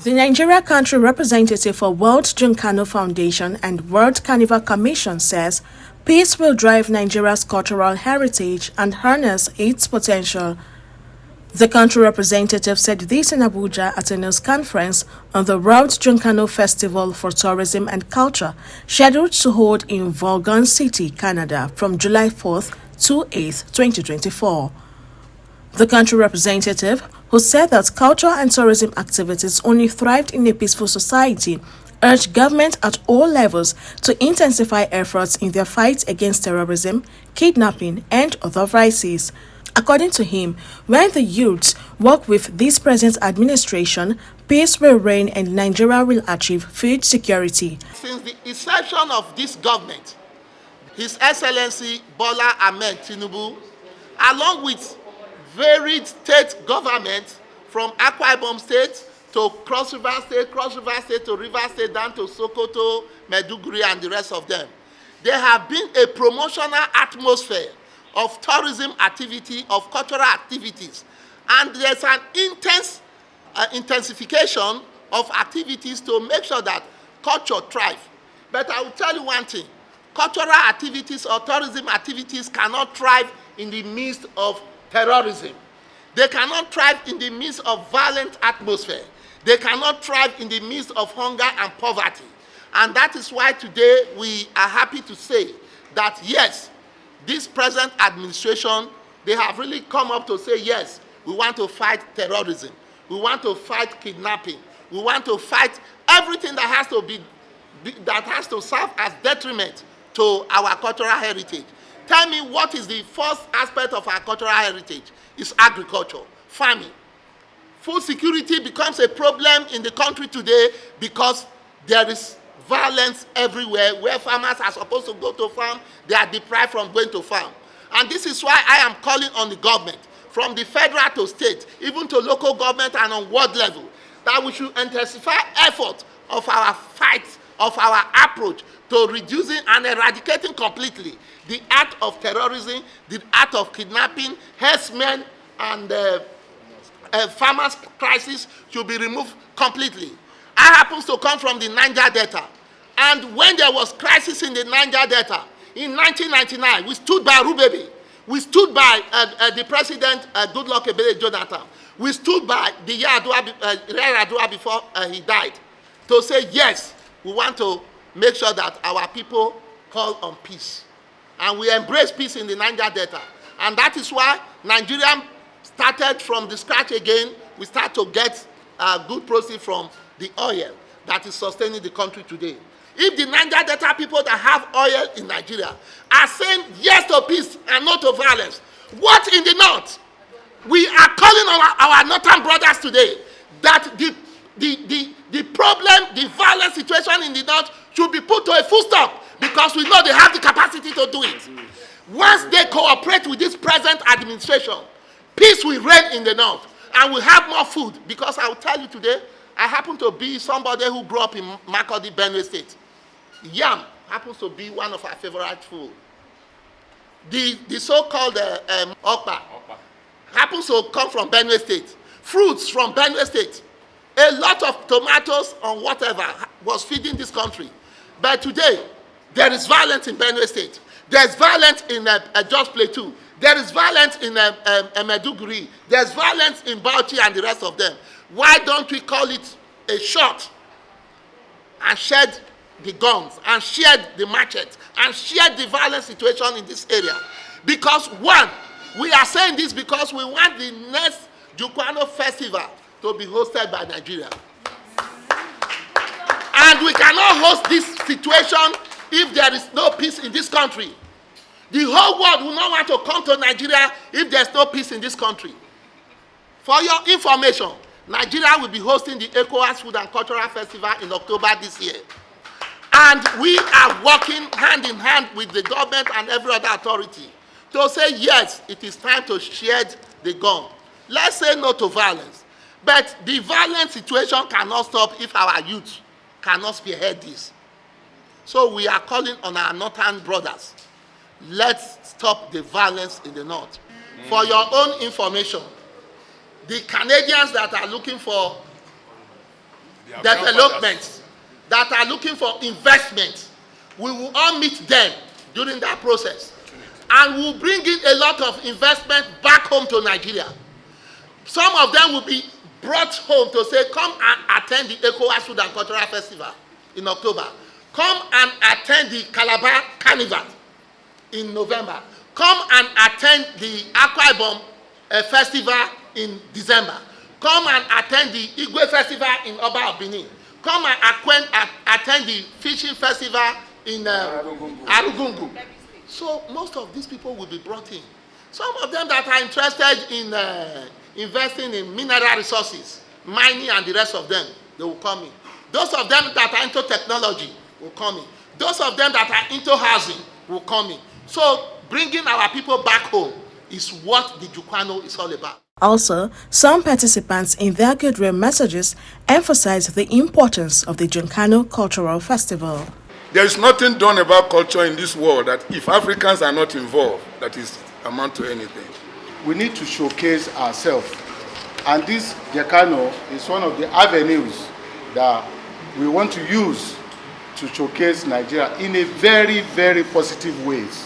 The Nigeria country representative for World Junkanoo Foundation and World Carnival Commission says peace will drive Nigeria's cultural heritage and harness its potential. The country representative said this in Abuja at a news conference on the World Junkanoo Festival for Tourism and Culture, scheduled to hold in Vaughan City, Canada, from July 4th to 8th, 2024. The country representative, who said that culture and tourism activities only thrived in a peaceful society, urged government at all levels to intensify efforts in their fight against terrorism, kidnapping, and other vices. According to him, when the youths work with this present administration, peace will reign and Nigeria will achieve food security. Since the inception of this government, His Excellency Bola Ahmed Tinubu, along with varied state governments from Akwa Ibom State to Cross River State to River State, down to Sokoto, Maiduguri, and the rest of them, there have been a promotional atmosphere of tourism activity, of cultural activities, and there's an intensification of activities to make sure that culture thrives. But I will tell you one thing, cultural activities or tourism activities cannot thrive in the midst of terrorism. They cannot thrive in the midst of violent atmosphere. They cannot thrive in the midst of hunger and poverty. And that is why today we are happy to say that yes, this present administration, they have really come up to say, yes, we want to fight terrorism. We want to fight kidnapping. We want to fight everything that has to serve as detriment to our cultural heritage. Tell me, what is the first aspect of our cultural heritage? It's agriculture, farming. Food security becomes a problem in the country today because there is violence everywhere. Where farmers are supposed to go to farm, they are deprived from going to farm. And this is why I am calling on the government, from the federal to state, even to local government and on world level, that we should intensify effort of our fight, of our approach to reducing and eradicating completely the act of terrorism, the act of kidnapping, herdsmen, and farmers' crisis should be removed completely. I happen to come from the Niger Delta. And when there was crisis in the Niger Delta, in 1999, we stood by Rubebi. We stood by the president, Goodluck Ebele Jonathan. We stood by the Yar'Adua before he died to say, yes, we want to make sure that our people call on peace. And we embrace peace in the Niger Delta. And that is why Nigeria started from the scratch again. We start to get good proceeds from the oil that is sustaining the country today. If the Niger Delta people that have oil in Nigeria are saying yes to peace and no to violence, what in the north? We are calling on our northern brothers today that the problem, the violent situation in the north should be put to a full stop, because we know they have the capacity to do it. Once they cooperate with this present administration, peace will reign in the north, and we'll have more food. Because I will tell you today, I happen to be somebody who grew up in Makurdi, Benue State. Yam happens to be one of our favorite food. The so-called okpa happens to come from Benue State. Fruits from Benue State. A lot of tomatoes or whatever was feeding this country. But today, there is violence in Benue State. There's violence in Jos Plateau. There is violence in Maiduguri. There's violence in Bauchi and the rest of them. Why don't we call it a shot and shed the guns and shed the machetes and shed the violent situation in this area? Because one, we are saying this because we want the next Junkanoo Festival to be hosted by Nigeria. And we cannot host this situation if there is no peace in this country. The whole world will not want to come to Nigeria if there's no peace in this country. For your information, Nigeria will be hosting the ECOWAS Food and Cultural Festival in October this year. And we are working hand in hand with the government and every other authority to say, yes, it is time to shed the gun. Let's say no to violence. But the violent situation cannot stop if our youth cannot spearhead this. So we are calling on our northern brothers. Let's stop the violence in the north. For your own information, the Canadians that are looking for developments that are looking for investment. We will all meet them during that process. And we will bring in a lot of investment back home to Nigeria. Some of them will be brought home to say, come and attend the ECOWAS Food and Cultural Festival in October. Come and attend the Calabar Carnival in November. Come and attend the Akwa Ibom Festival in December. Come and attend the Igwe Festival in Oba of Benin. Come and attend the Fishing Festival in Arugungu. So most of these people will be brought in. Some of them that are interested in investing in mineral resources, mining and the rest of them, they will come in. Those of them that are into technology will come in. Those of them that are into housing will come in. So bringing our people back home is what the Junkanoo is all about. Also, some participants in their goodwill messages emphasized the importance of the Junkanoo Cultural Festival. There is nothing done about culture in this world that if Africans are not involved, that is amount to anything. We need to showcase ourselves. And this Junkanoo is one of the avenues that we want to use to showcase Nigeria in a very, very positive ways.